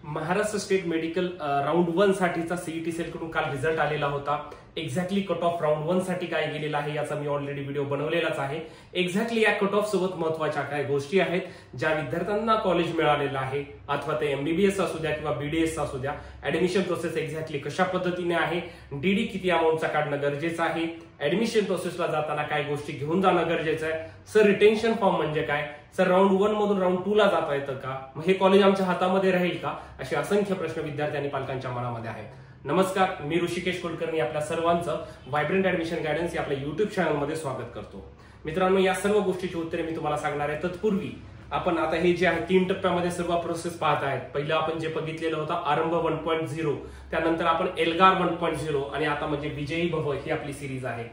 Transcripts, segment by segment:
Maharashtra state medical round 1 साठीचा CET sale कडून काल रिझल्ट आलेला होता। एक्झॅक्टली कट ऑफ राऊंड 1 साठी काय गेलेला आहे याचा मी ऑलरेडी व्हिडिओ बनवलेलाच आहे। एक्झॅक्टली या कट ऑफ सोबत महत्त्वाच्या काय गोष्टी आहेत ज्या विद्यार्थ्यांना कॉलेज मिळालेलं आहे, अथवा ते एमबीबीएस असू द्या किंवा बीडीएस असू द्या, ऍडमिशन प्रोसेस एक्झॅक्टली कशा पद्धतीने आहे, डीडी किती अमाऊंटचा काढणं गरजेचं आहे, ऍडमिशन प्रोसेसला जाताना काय गोष्टी घेऊन जाणं गरजेचं आहे, सर रिटेन्शन फॉर्म म्हणजे काय, सर राऊंड 1 मधून राऊंड 2 ला जाता येतं का, हे कॉलेज आमच्या हातामध्ये राहील का, असे असंख्य प्रश्न विद्यार्थी आणि पालकांच्या मनामध्ये आहेत। नमस्कार, मी ऋषिकेश कुलकर्णी आपल्या सर्वांचं व्हायब्रंट ऍडमिशन गायडन्स या आपल्या युट्यूब चॅनलमध्ये स्वागत करतो। मित्रांनो, या सर्व गोष्टीची उत्तरे मी तुम्हाला सांगणार आहे। तत्पूर्वी आपण आता हे जे आहे 3 टप्प्यामध्ये सर्व प्रोसेस पाहत आहेत। पहिलं आपण जे बघितलेलं होतं आरंभ 1.0, त्यानंतर आपण एल्गार 1.0 आणि आता म्हणजे विजयी भव ही आपली सिरीज आहे।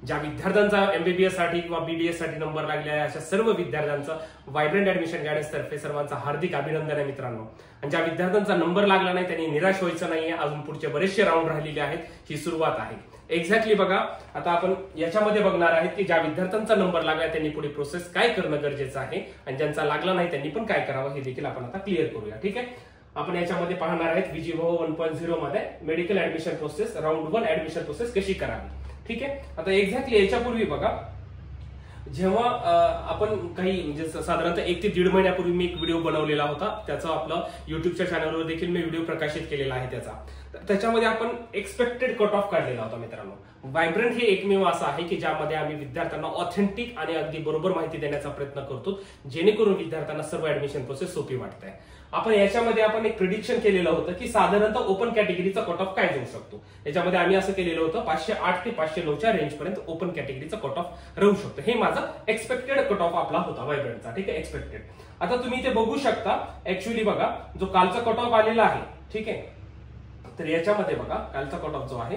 ज्या विद्यार्थ्यांचा एमबीबीएस साठी किंवा बीडीएस साठी नंबर लागले आहे अशा सर्व विद्यार्थ्यांचं व्हायब्रंट ऍडमिशन गायडन्स तर्फे सर्वांचं हार्दिक अभिनंदन आहे मित्रांनो। आणि ज्या विद्यार्थ्यांचा नंबर लागला नाही त्यांनी निराश व्हायचं नाहीये, अजून पुढचे बरेचसे राऊंड राहिलेले आहेत, ही सुरुवात आहे। एक्झॅक्टली बघा, आता आपण याच्यामध्ये बघणार आहेत की ज्या विद्यार्थ्यांचा नंबर लागला त्यांनी पुढे प्रोसेस काय करणं गरजेचं आहे आणि ज्यांचा लागला नाही त्यांनी पण काय करावं हे देखील आपण आता क्लिअर करूया। ठीक आहे, आपण याच्यामध्ये पाहणार आहेत विजयी भव 1.0 मध्ये medical admission process round 1 admission process कशी करावी। ठीक आहे, आता एक्झॅक्टली याच्यापूर्वी बघा, जेव्हा आपण काही म्हणजे साधारणतः 1 ते 1.5 महिन्यापूर्वी मी एक व्हिडिओ बनवलेला होता, त्याचा आपलं युट्यूबच्या चॅनलवर देखील मी व्हिडिओ प्रकाशित केलेला आहे। त्याच्यामध्ये आपण एक्सपेक्टेड कट ऑफ काढलेला होता मित्रांनो। व्हायब्रंट हे एकमेव असं आहे की ज्यामध्ये आम्ही विद्यार्थ्यांना ऑथेंटिक आणि अगदी बरोबर माहिती देण्याचा प्रयत्न करतो, जेणेकरून विद्यार्थ्यांना सर्व ऍडमिशन प्रोसेस सोपी वाटते। आपण याच्यामध्ये आपण एक प्रिडिक्शन केलेलं होतं की साधारणतः ओपन कॅटेगरीचा कट ऑफ काय जाऊ शकतो। याच्यामध्ये आम्ही असं केलेलं होतं 508 ते 509च्या रेंज पर्यंत ओपन कॅटेगरीचा कट ऑफ राहू शकतो। हे माझा एक्सपेक्टेड कट ऑफ आपला होता व्हायब्रंटचा। ठीक आहे, एक्सपेक्टेड। आता तुम्ही इथे बघू शकता, ऍक्च्युअली बघा जो कालचा कट ऑफ आलेला आहे, ठीक आहे, तर याच्यामध्ये बघा कालचा कट ऑफ जो आहे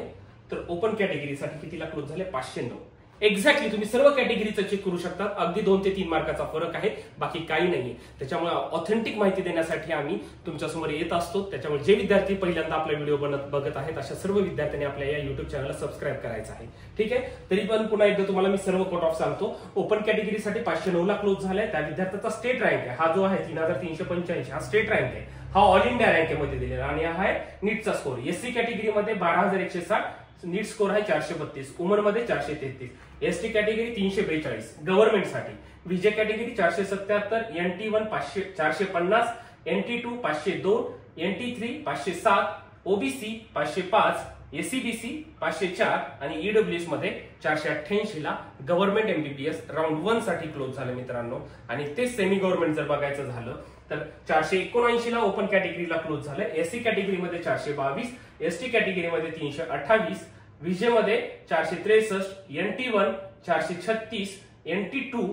तर ओपन कॅटेगरीसाठी कितीला क्लोज झाले 509। एक्झॅक्टली तुम्ही सर्व कॅटेगरीचं चेक करू शकता, अगदी 2 ते 3 मार्काचा फरक आहे, बाकी काही नाहीये। त्याच्यामुळे ऑथेंटिक माहिती देण्यासाठी आम्ही तुमच्यासमोर येत असतो। त्याच्यामुळे जे विद्यार्थी पहिल्यांदा आपला व्हिडिओ बघत आहेत अशा सर्व विद्यार्थ्यांनी आपल्या या युट्यूब चॅनलला सबस्क्राईब करायचं आहे। ठीक आहे, तरी पण पुन्हा एकदा तुम्हाला मी सर्व कट ऑफ सांगतो। ओपन कॅटेगरीसाठी 509 ला क्लोज झालाय, त्या विद्यार्थ्याचा स्टेट रँक आहे हा जो आहे 3385, हा स्टेट रँक आहे, हा ऑल इंडिया रँकेमध्ये दिलेला आणि हा आहे नीटचा स्कोर। एससी कॅटेगरीमध्ये 12160, नीट स्कोर आहे 432, वुमन मध्ये 433, एसटी कॅटेगरी 342 गव्हर्नमेंटसाठी, VJ category 477, NT1 450, NT2 502, NT3 507, OBC 505, SCBC 504 आणि ईडब्ल्यूएस मध्ये 488 ला गव्हर्नमेंट एमबीबीएस राऊंड 1 साठी क्लोज झाले मित्रांनो। आणि ते सेमी गव्हर्नमेंट जर बघायचं झालं तर 479 ला ओपन कॅटेगरीला क्लोज झालं, एससी कॅटेगरीमध्ये 422, एसटी कॅटेगरीमध्ये 328, विजय मध्ये 463, NT1 436, NT2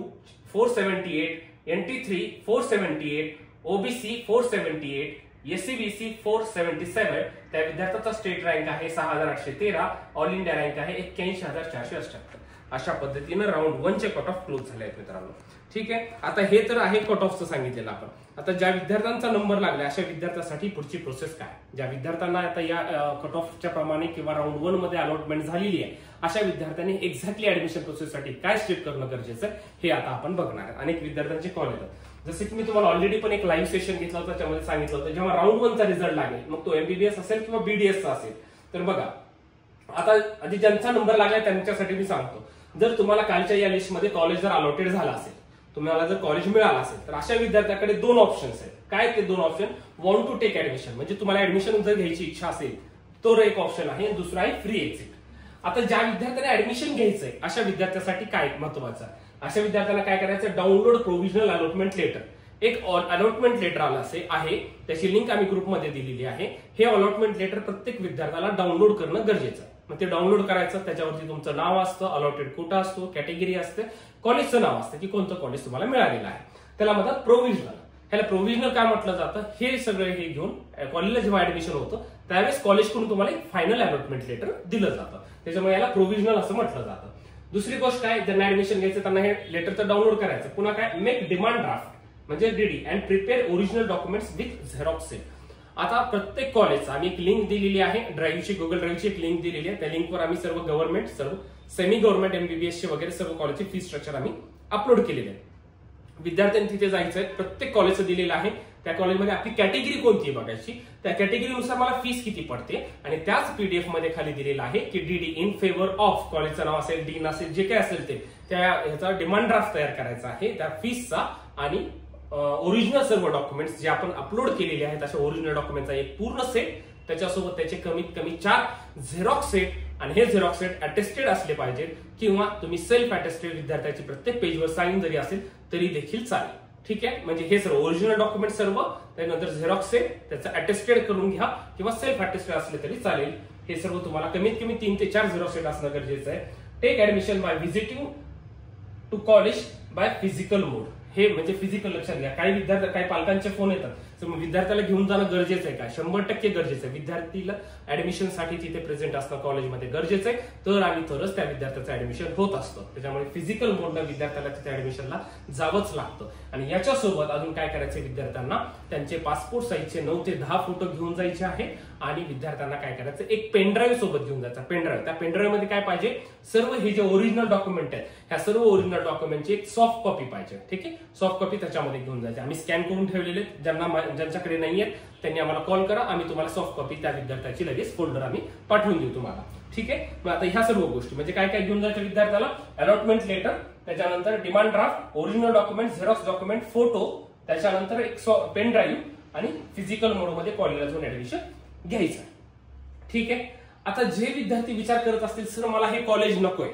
478, NT3 478, OBC 478, SCBC 477, त्या विद्यार्थ्याचा स्टेट रँक आहे 6813, ऑल इंडिया रँक आहे 81478। अशा पद्धतीने राऊंड 1 चे कट ऑफ क्लोज झाले आहेत मित्रांनो। ठीक आहे, आता हे तर आहे कट ऑफचं सांगितलेलं आपण। आता ज्या विद्यार्थ्यांचा नंबर लागला अशा विद्यार्थ्यासाठी पुढची प्रोसेस काय, ज्या विद्यार्थ्यांना आता या कट ऑफच्या प्रमाणे किंवा राऊंड 1 मध्ये अलॉटमेंट झालेली आहे अशा विद्यार्थ्यांनी एक्झॅक्टली ऍडमिशन प्रोसेससाठी काय स्टेप करणं गरजेचं हे आता आपण बघणार आहे। अनेक विद्यार्थ्यांचे कॉल येतात, जसे की मी तुम्हाला ऑलरेडी पण एक लाईव्ह सेशन घेतलं होतं, त्याच्यामध्ये सांगितलं होतं जेव्हा राऊंड 1 चा रिझल्ट लागेल, मग तो एमबीबीएस असेल किंवा बीडीएसचा असेल, तर बघा आता आधी ज्यांचा नंबर लागला त्यांच्यासाठी मी सांगतो, जर तुम्हाला कालच्या या लिस्टमध्ये कॉलेज जर अलॉटेड झाला असेल, तुम्हाला जर कॉलेज मिळालं असेल, तर अशा विद्यार्थ्याकडे 2 ऑप्शन्स आहेत। काय ते 2 option, want to take admission म्हणजे तुम्हाला ऍडमिशन जर घ्यायची इच्छा असेल तो एक ऑप्शन आहे, दुसरा आहे फ्री एक्झिट। आता ज्या विद्यार्थ्याने ऍडमिशन घ्यायचंय अशा विद्यार्थ्यासाठी काय महत्वाचं आहे, अशा विद्यार्थ्यांना काय करायचं, डाउनलोड प्रोव्हिजनल अलॉटमेंट लेटर। एक अलॉटमेंट लेटर आलं आहे, त्याची लिंक आम्ही ग्रुपमध्ये दिलेली आहे। हे अलॉटमेंट लेटर प्रत्येक विद्यार्थ्याला डाउनलोड करणं गरजेचं आहे। मग ते डाउनलोड करायचं, त्याच्यावरती तुमचं नाव असतं, अलॉटेड कोटा असतो, कॅटेगरी असते, कॉलेजचं नाव असतं की कोणतं कॉलेज तुम्हाला मिळालेलं आहे, त्याला म्हणतात प्रोव्हिजनल। ह्याला प्रोव्हिजनल काय म्हटलं जातं, हे सगळं हे घेऊन कॉलेजला जेव्हा ऍडमिशन होतं त्यावेळेस कॉलेजकडून तुम्हाला एक फायनल अलॉटमेंट लेटर दिलं जातं, त्याच्यामुळे याला प्रोव्हिजनल असं म्हटलं जातं। दुसरी गोष्ट काय, ज्यांना ऍडमिशन घ्यायचं त्यांना हे लेटरचं डाउनलोड करायचं, पुन्हा काय, मेक डिमांड ड्राफ्ट म्हणजे DD and prepare original documents with xerox cell. आता प्रत्येक कॉलेजचा आम्ही एक लिंक दिलेली आहे, ड्राईव्हची, गुगल ड्राईव्हची एक लिंक दिलेली आहे, त्या लिंकवर आम्ही सर्व गव्हर्नमेंट, सर्व सेमी गव्हर्नमेंट एमबीबीएसचे वगैरे सर्व कॉलेजचे फी स्ट्रक्चर आम्ही अपलोड केलेले आहे। विद्यार्थ्यांनी तिथे जायचंय, प्रत्येक कॉलेजचं दिलेलं आहे, त्या कॉलेजमध्ये आपली कॅटेगरी कोणती आहे बघायची, त्या कॅटेगरीनुसार मला फीस किती पडते आणि त्याच पीडीएफ मध्ये खाली दिलेलं आहे की डीडी इन फेवर ऑफ, कॉलेजचं नाव असेल, डीन असेल, जे काय असेल ते त्या ह्याचा डिमांड ड्राफ्ट तयार करायचा आहे त्या फीसचा आणि ओरिजिनल सर्व डॉक्युमेंट्स जे आपण अपलोड केलेले आहेत अशा ओरिजिनल डॉक्युमेंटचा एक पूर्ण सेट, त्याच्यासोबत त्याचे कमीत कमी 4 झेरॉक्स सेट आणि हे झेरॉक्स सेट अटेस्टेड असले पाहिजेत किंवा तुम्ही सेल्फ अटेस्टेड विद्यार्थ्याची प्रत्येक पेजवर साईन जरी असेल तरी देखील चालेल. ठीक आहे, म्हणजे हे सर्व ओरिजिनल डॉक्युमेंट सर्व, त्यानंतर झेरॉक्स सेट त्याचं अटेस्टेड करून घ्या किंवा सेल्फ अटेस्टेड असले तरी चालेल. हे सर्व तुम्हाला कमीत कमी 3 ते 4 झेरॉक्स सेट असणं गरजेचं आहे. Take admission by visiting to college by physical mode, हे म्हणजे फिजिकल लक्षात घ्या. काही विद्यार्थी काही पालकांचे फोन येतात, तर मग विद्यार्थ्याला घेऊन जाणं गरजेचं आहे का? 100% गरजेचं आहे. विद्यार्थीला ऍडमिशन साठी तिथे प्रेझेंट असणं कॉलेजमध्ये गरजेचं आहे, तर आणि तरच त्या विद्यार्थ्याचं ऍडमिशन होत असतं. त्याच्यामुळे फिजिकल मोडला विद्यार्थ्याला तिथे ऍडमिशनला जावंच लागतं. आणि याच्यासोबत अजून काय करायचं, विद्यार्थ्यांना त्यांचे पासपोर्ट साईजचे 9 ते 10 फोटो घेऊन जायचे आहे आणि विद्यार्थ्यांना काय करायचं, एक पेनड्राईव्ह सोबत घेऊन जायचा. पेनड्राईव्ह, त्या पेनड्राईव्ह मध्ये काय पाहिजे, सर्व हे जे ओरिजिनल डॉक्युमेंट आहेत ह्या सर्व ओरिजिनल डॉक्युमेंटची एक सॉफ्ट कॉपी पाहिजे. ठीक आहे, सॉफ्ट कॉपी त्याच्यामध्ये घेऊन जायचे. आम्ही स्कॅन करून ठेवलेले, ज्यांच्याकडे नाहीये त्यांनी आम्हाला कॉल करा, आम्ही तुम्हाला सॉफ्ट कॉपी त्या विद्यार्थ्याची लगेच फोल्डर आम्ही पाठवून देऊ तुम्हाला. ठीक आहे, मग आता ह्या सर्व गोष्टी म्हणजे काय काय घेऊन जायचं विद्यार्थ्याला, अलॉटमेंट लेटर, त्याच्यानंतर demand draft, original document, Xerox document, photo, त्याच्यानंतर एक पेन ड्राईव्ह आणि फिजिकल मोडमध्ये कॉलेजला जाऊन ऍडमिशन घ्यायचं. ठीक आहे, आता जे विद्यार्थी विचार करत असतील सर मला हे कॉलेज नकोय,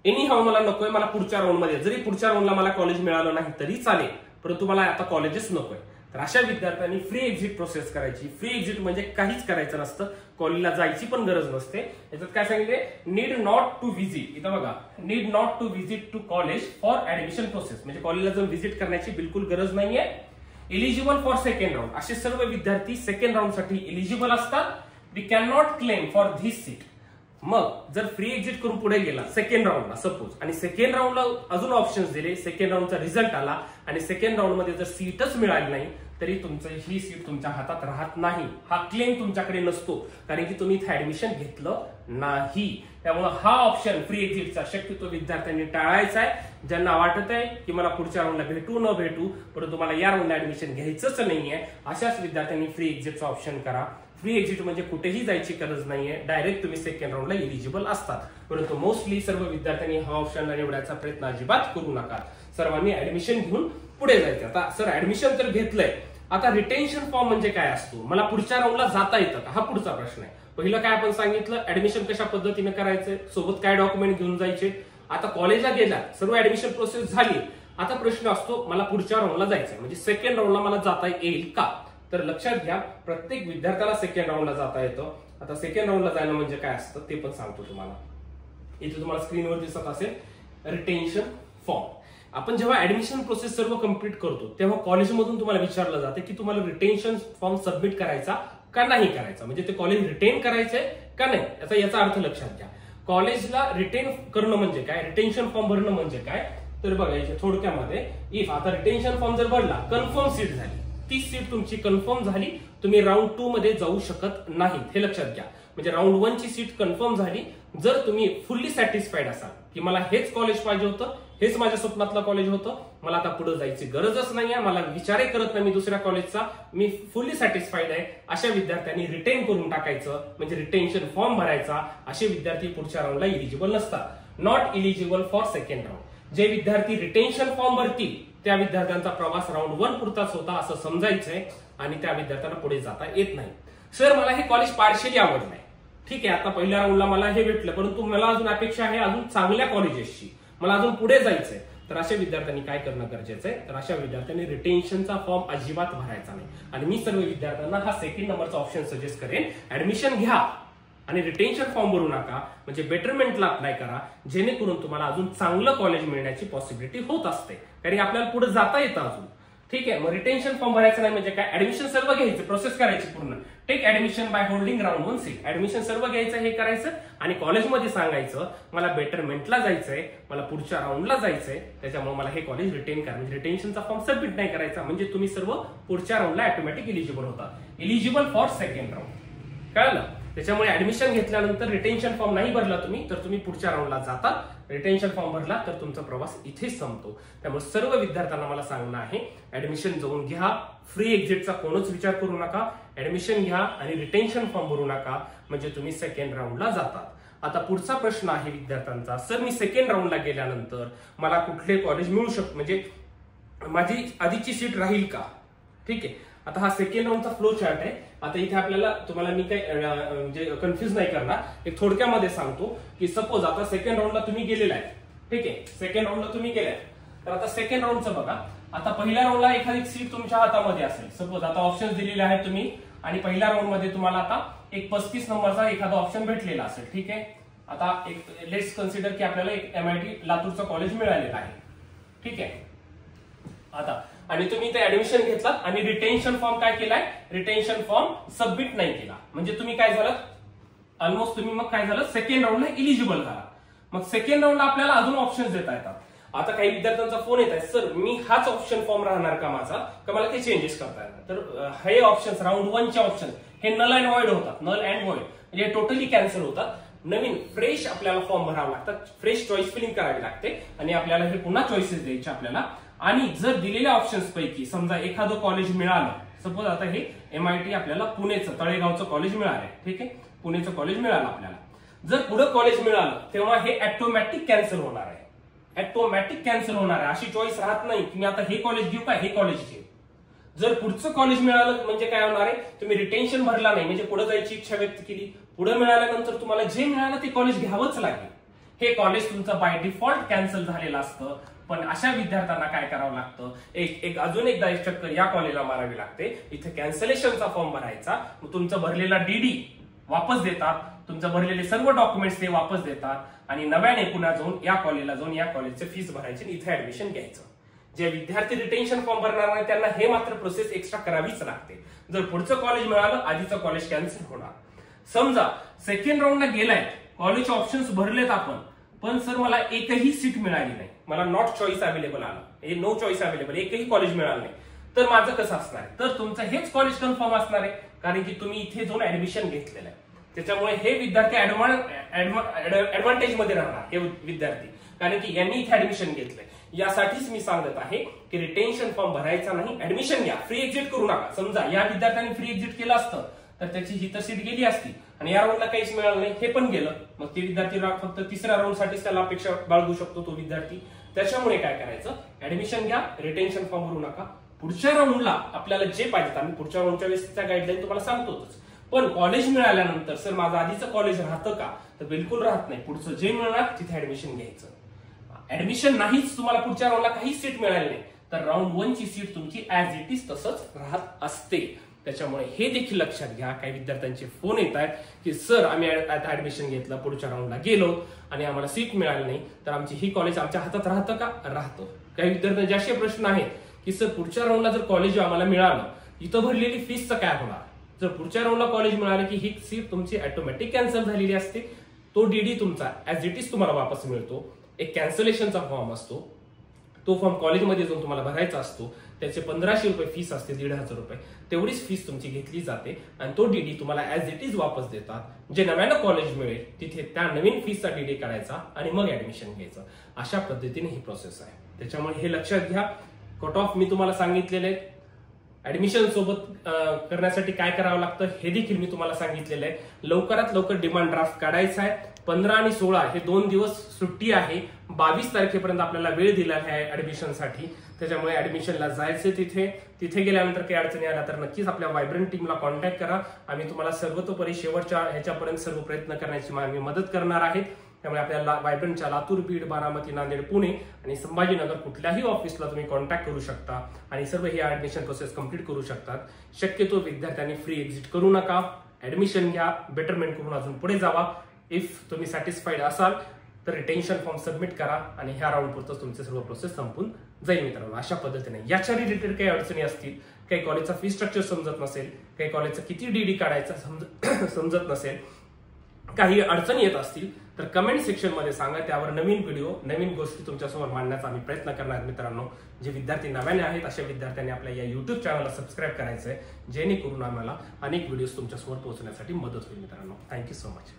एनी हाव मला नकोय, मला पुढच्या राऊंड मध्ये, जरी पुढच्या राऊंडला मला कॉलेज मिळालं नाही तरी चालेल, परंतु मला आता कॉलेजच नकोय, तर अशा विद्यार्थ्यांनी फ्री एक्झिट प्रोसेस करायची. फ्री एक्झिट म्हणजे काहीच करायचं नसतं, कॉलेजला जायची पण गरज नसते. याच्यात काय सांगितले, नीड नॉट टू व्हिजिट, इथं बघा, need not to visit to college for admission process, म्हणजे कॉलेजला जाऊन व्हिजिट करण्याची बिलकुल गरज नाहीये. एलिजिबल फॉर सेकंड राऊंड, असे सर्व विद्यार्थी सेकंड राऊंड साठी एलिजिबल असतात. We can not claim for this seat. मग जर फ्री एक्झिट करून पुढे गेला सेकंड राऊंडला सपोज, आणि सेकंड राऊंडला अजून ऑप्शन्स दिले, सेकंड राऊंडचा रिझल्ट आला आणि सेकंड राऊंड मध्ये जर सीटच मिळाली नाही तरी तुमचं ही सीट तुमच्या हातात राहत नाही, हा क्लेम तुमच्याकडे नसतो, कारण की तुम्ही इथे ऍडमिशन घेतलं नाही. त्यामुळे हा ऑप्शन फ्री एक्झिटचा शक्यतो विद्यार्थ्यांनी टाळायचा आहे. ज्यांना वाटत आहे की मला पुढच्या राऊंडला भेटू न भेटू, परंतु मला या राऊंडला ऍडमिशन घ्यायचंच नाहीये, अशाच विद्यार्थ्यांनी फ्री एक्झिटचा ऑप्शन करा. फ्री एक्झिट म्हणजे कुठेही जायची गरज नाहीये, डायरेक्ट तुम्ही सेकंड राऊंडला एलिजिबल असतात. परंतु मोस्टली सर्व विद्यार्थ्यांनी हा ऑप्शन निवडायचा प्रयत्न अजिबात करू नका. सर्वांनी ऍडमिशन घेऊन पुढे जायचं. आता सर ऍडमिशन तर घेतलंय, आता रिटेन्शन फॉर्म म्हणजे काय असतो, मला पुढच्या राऊंडला जाता येतं का, हा पुढचा प्रश्न आहे. पहिलं काय आपण सांगितलं, ऍडमिशन कशा पद्धतीने करायचंय, सोबत काय डॉक्युमेंट घेऊन जायचे. आता कॉलेजला गेला, सर्व ऍडमिशन प्रोसेस झाली, आता प्रश्न असतो मला पुढच्या राऊंडला जायचंय, म्हणजे सेकंड राऊंडला मला जाता येईल का. तर लक्षात घ्या, प्रत्येक विद्यार्थ्याला सेकंड राऊंडला जाता येतं. आता सेकंड राऊंडला जाणं म्हणजे काय असतं ते पण सांगतो तुम्हाला. इथे तुम्हाला स्क्रीनवर दिसत असेल रिटेन्शन फॉर्म. आपण जेव्हा ऍडमिशन प्रोसेस सर्व कंप्लीट करतो तेव्हा कॉलेजमधून तुम्हाला विचारलं जाते की तुम्हाला रिटेन्शन फॉर्म सबमिट करायचा का नाही करायचा, म्हणजे ते कॉलेज रिटेन करायचंय का नाही, याचा अर्थ लक्षात घ्या. कॉलेजला रिटेन करणं म्हणजे काय, रिटेन्शन फॉर्म भरणं म्हणजे काय, तर बघायचे थोडक्यामध्ये, इफ आता रिटेन्शन फॉर्म जर भरला, कन्फर्म सीट झाली, ती सीट तुमची कन्फर्म झाली, तुम्ही राऊंड 2 मध्ये जाऊ शकत नाही, हे लक्षात घ्या. म्हणजे राऊंड 1 ची सीट कन्फर्म झाली जर तुम्ही फुल्ली सॅटिस्फाईड असाल की मला हेच कॉलेज पाहिजे होतं, हेच माझ्या स्वप्नातलं कॉलेज होतं, मला आता पुढे जायची गरजच नाहीये, मला विचारही करत नाही मी दुसऱ्या कॉलेजचा, मी फुल्ली सॅटिस्फाईड आहे, अशा विद्यार्थ्यांनी रिटेन करून टाकायचं, म्हणजे रिटेन्शन फॉर्म भरायचा. असे विद्यार्थी पुढच्या राऊंडला इलिजिबल नसतात. Not eligible for second round. जे विद्यार्थी रिटेन्शन फॉर्म भरतील त्या विद्यार्थ्यांचा प्रवास राऊंड 1 पुरताच होता असं समजायचंय आणि त्या विद्यार्थ्यांना पुढे जाता येत नाही. सर मला हे कॉलेज पार्शियली आवडलंय, ठीक आहे, आता पहिल्या राऊंडला मला हे भेटलं, परंतु मला अजून अपेक्षा आहे अजून चांगल्या कॉलेजेसची, मला अजून पुढे जायचंय, तर अशा विद्यार्थ्यांनी काय करणं गरजेचं आहे, तर अशा विद्यार्थ्यांनी रिटेन्शनचा फॉर्म अजिबात भरायचा नाही. आणि मी सर्व विद्यार्थ्यांना हा सेकंड नंबरचा ऑप्शन सजेस्ट करेन, ऍडमिशन घ्या आणि रिटेन्शन फॉर्म भरू नका, म्हणजे बेटरमेंटला अप्लाय करा, जेणेकरून तुम्हाला अजून चांगलं कॉलेज मिळण्याची पॉसिबिलिटी होत असते, कारण आपल्याला पुढे जाता येतं अजून. ठीक आहे, मग रिटेन्शन फॉर्म भरायचं नाही म्हणजे काय, ऍडमिशन सर्व घ्यायचं, प्रोसेस करायची पूर्ण. Take admission by holding round 1 seat, admission सर्व घ्यायचं, हे करायचं आणि कॉलेजमध्ये सांगायचं मला बेटरमेंटला जायचंय, मला पुढच्या राऊंडला जायचंय, त्याच्यामुळे मला हे कॉलेज रिटेन करा. म्हणजे रिटेन्शनचा फॉर्म सबमिट नाही करायचा, म्हणजे तुम्ही सर्व पुढच्या राऊंडला ऑटोमॅटिक इलिजिबल होता. इलिजिबल फॉर सेकंड राऊंड, कळलं. त्याच्यामुळे ऍडमिशन घेतल्यानंतर रिटेन्शन फॉर्म नाही भरला तुम्ही तर तुम्ही पुढच्या राऊंडला जातात रिटेन्शन फॉर्म भरला तर तुमचा प्रवास इथेच संपतो. त्यामुळे सर्व विद्यार्थ्यांना मला सांगणं आहे, ऍडमिशन जाऊन घ्या. फ्री एक्झिटचा कोणच विचार करू नका. ऍडमिशन घ्या आणि रिटेन्शन फॉर्म भरू नका, म्हणजे तुम्ही सेकंड राऊंडला जातात. आता पुढचा प्रश्न आहे विद्यार्थ्यांचा, सर मी सेकंड राऊंडला गेल्यानंतर मला कुठले कॉलेज मिळू शकतं, म्हणजे माझी आधीची सीट राहील का? ठीक आहे. आता हा सेकंड राऊंडचा फ्लो चार्ट आहे. आता इथे आपल्याला तुम्हाला मी काही म्हणजे कन्फ्युज नाही करणार, एक थोडक्यामध्ये सांगतो की सपोज आता सेकंड राऊंडला तुम्ही गेलेला आहे. ठीक आहे, सेकंड राऊंडला तुम्ही गेलाय. तर आता सेकंड राऊंडचं बघा. आता पहिल्या राऊंडला एखादी सीट तुमच्या हातामध्ये असेल. सपोज आता ऑप्शन्स दिलेले आहेत तुम्ही, आणि पहिल्या राऊंड मध्ये तुम्हाला आता एक 35 नंबरचा एखादा ऑप्शन भेटलेला असेल. ठीक आहे. आता एक लेट्स कन्सिडर की आपल्याला एक MIT लातूरचं कॉलेज मिळालेलं आहे. ठीक आहे. आता आणि तुम्ही ते ऍडमिशन घेतलात आणि रिटेन्शन फॉर्म काय केलाय, रिटेन्शन फॉर्म सबमिट नाही केला, म्हणजे तुम्ही काय झालं, ऑलमोस्ट तुम्ही मग काय झालं, सेकंड राऊंडला इलिजिबल झाला. मग सेकंड राऊंडला आपल्याला अजून ऑप्शन्स देता येतात. आता काही विद्यार्थ्यांचा फोन येत आहे, सर मी हाच ऑप्शन फॉर्म राहणार का माझा, का मला ते चेंजेस करता येणार? तर हे ऑप्शन्स राऊंड 1चे ऑप्शन हे नल अँड वॉइड होतात. नल अँड वॉइड म्हणजे टोटली कॅन्सल होतात. नवीन फ्रेश आपल्याला फॉर्म भरावा लागतात, फ्रेश चॉईस फिलिंग करावी लागते आणि आपल्याला हे पुन्हा चॉईसेस द्यायचे आपल्याला. आणि जर दिलेल्या ऑप्शन्स पैकी समजा एखादं कॉलेज मिळालं, सपोज आता हे MIT आपल्याला पुणेचं तळेगावचं कॉलेज मिळालंय. ठीक आहे, पुणेचं कॉलेज मिळालं आपल्याला. जर पुढे कॉलेज मिळालं तेव्हा हे ऑटोमॅटिक कॅन्सल होणार आहे. ऑटोमॅटिक कॅन्सल होणार आहे. अशी चॉईस राहत नाही की मी आता हे कॉलेज घेऊ का हे कॉलेज घेऊ. जर पुढचं कॉलेज मिळालं म्हणजे काय होणार आहे, तुम्ही रिटेन्शन भरला नाही म्हणजे पुढे जायची इच्छा व्यक्त केली, पुढे मिळाल्यानंतर तुम्हाला जे मिळालं ते कॉलेज घ्यावंच लागेल. हे कॉलेज तुमचं बाय डिफॉल्ट कॅन्सल झालेलं असतं. पण अशा विद्यार्थ्यांना काय करावं लागतं, एक अजून एकदा एक चक्कर या कॉलेजला मारावी लागते. इथे कॅन्सलेशनचा फॉर्म भरायचा, तुमचा भरलेला DD वापस देतात, तुमचं भरलेले सर्व डॉक्युमेंट्स ते वापस देतात आणि नव्याने पुन्हा जाऊन या कॉलेजला जाऊन या कॉलेजचे फीस भरायची आणि इथे ऍडमिशन घ्यायचं. जे विद्यार्थी रिटेन्शन फॉर्म भरणार नाही त्यांना हे मात्र प्रोसेस एक्स्ट्रा करावीच लागते. जर पुढचं कॉलेज मिळालं आधीचं कॉलेज कॅन्सल होणार. समजा सेकंड राऊंडला गेलाय, कॉलेज ऑप्शन्स भरलेत आपण, पण सर मला एकही सीट मिळाली नाही, मला नॉट चॉईस अवेलेबल आलं, हे नो चॉईस अवेलेबल, एकही कॉलेज मिळालं नाही, तर माझं कसं असणार आहे, तर तुमचं हेच कॉलेज कन्फर्म असणार आहे, कारण की तुम्ही इथे जाऊन ऍडमिशन घेतलेलं आहे. त्याच्यामुळे हे विद्यार्थी ऍडव्हान्टेज मध्ये राहणार, हे विद्यार्थी, कारण की यांनी इथे ऍडमिशन घेतलंय. यासाठीच मी सांगत आहे की रिटेन्शन फॉर्म भरायचा नाही, ऍडमिशन घ्या, फ्री एक्झिट करू नका. समजा या विद्यार्थ्यांनी फ्री एक्झिट केलं असतं तर त्याची ही तर सीट गेली असती आणि या राऊंडला काहीच मिळालं नाही, हे पण गेलं. मग ते विद्यार्थी फक्त तिसऱ्या राऊंड साठीच त्याला अपेक्षा बाळगू शकतो तो विद्यार्थी. त्याच्यामुळे काय करायचं, ऍडमिशन घ्या, रिटेन्शन फॉर्म भरू नका. पुढच्या राऊंडला आपल्याला जे पाहिजे, आम्ही पुढच्या राऊंडच्या वेळेस गाईडलाईन तुम्हाला सांगतोच. पण कॉलेज मिळाल्यानंतर सर माझं आधीचं कॉलेज राहतं का, तर बिलकुल राहत नाही. पुढचं जे मिळणार तिथे ऍडमिशन घ्यायचं. ऍडमिशन नाहीच, तुम्हाला पुढच्या राऊंडला काही सीट मिळाली नाही, तर राऊंड 1ची सीट तुमची ऍज इट इज तसंच राहत असते. त्याच्यामुळे हे देखील लक्षात घ्या. काही विद्यार्थ्यांचे फोन येत आहेत की सर आम्ही आता ऍडमिशन घेतलं, पुढच्या राऊंडला गेलो आणि आम्हाला सीट मिळाली नाही, तर आमची ही कॉलेज आमच्या हातात राहतं का, राहतं. काही विद्यार्थ्यांचे असे प्रश्न आहेत की सर पुढच्या राऊंडला जर कॉलेज आम्हाला मिळालं, इथं भरलेली फीसचं काय होणार. जर पुढच्या राऊंडला कॉलेज मिळालं की ही सीट तुमची ऑटोमॅटिक कॅन्सल झालेली असते. तो DD तुमचा ऍज इट इज तुम्हाला वापस मिळतो. एक कॅन्सलेशनचा फॉर्म असतो, तो फॉर्म कॉलेजमध्ये जाऊन तुम्हाला भरायचा असतो. त्याचे 1500 रुपये फीस असते, 1500 रुपये तेवढीच फीस तुमची घेतली जाते आणि तो DD तुम्हाला ऍज इट इज वापस देतात. जे नव्यानं कॉलेज मिळेल तिथे त्या नवीन फीसचा DD काढायचा आणि मग ऍडमिशन घ्यायचं. अशा पद्धतीने ही प्रोसेस आहे. त्याच्यामुळे हे लक्षात घ्या. कट ऑफ मी तुम्हाला सांगितलेले आहे. ऍडमिशन सोबत करण्यासाठी काय करावं लागतं हे देखील मी तुम्हाला सांगितलेलं आहे. लवकरात लवकर डिमांड ड्राफ्ट काढायचा आहे. 15 आणि 16 हे 2 दिवस सुट्टी आहे. 22 तारखेपर्यंत आपल्याला वेळ दिला आहे ऍडमिशनसाठी. त्याच्यामुळे ऍडमिशनला जायचं. तिथे गेल्यानंतर काही अडचणी आल्या तर नक्कीच आपल्या व्हायब्रंट टीमला कॉन्टॅक्ट करा. आम्ही तुम्हाला सर्वतोपरी शेवटच्या ह्याच्यापर्यंत सर्व प्रयत्न करण्याची आम्ही मदत करणार आहेत. त्यामुळे आपल्याला व्हायब्रंटच्या लातूर, बीड, बारामती, नांदेड, पुणे आणि संभाजीनगर कुठल्याही ऑफिसला तुम्ही कॉन्टॅक्ट करू शकता आणि सर्व ही ऍडमिशन प्रोसेस कंप्लीट करू शकतात. शक्यतो विद्यार्थ्यांनी फ्री एक्झिट करू नका, ऍडमिशन घ्या, बेटरमेंट करून अजून पुढे जावा. इफ तुम्ही सॅटिस्फाईड असाल तर रिटेन्शन फॉर्म सबमिट करा आणि ह्या राऊंड पुरतं तुमचे सर्व प्रोसेस संपून जाईल मित्रांनो. अशा पद्धतीने याच्या रिलेटेड काही अडचणी असतील, काही कॉलेजचा फी स्ट्रक्चर समजत नसेल, काही कॉलेजचा किती DD काढायचा समजत नसेल, काही अडचणी येत असतील तर कमेंट सेक्शन मध्ये सांगा. त्यावर नवीन व्हिडिओ, नवीन गोष्टी तुमच्यासमोर मांडण्याचा आम्ही प्रयत्न करणार मित्रांनो. जे विद्यार्थी नव्याने आहेत अशा विद्यार्थ्यांनी आपल्या या YouTube चॅनलला सबस्क्राईब करायचं आहे, जेणेकरून आम्हाला अनेक व्हिडिओज तुमच्यासमोर पोहोचण्यासाठी मदत होईल मित्रांनो. Thank you so much.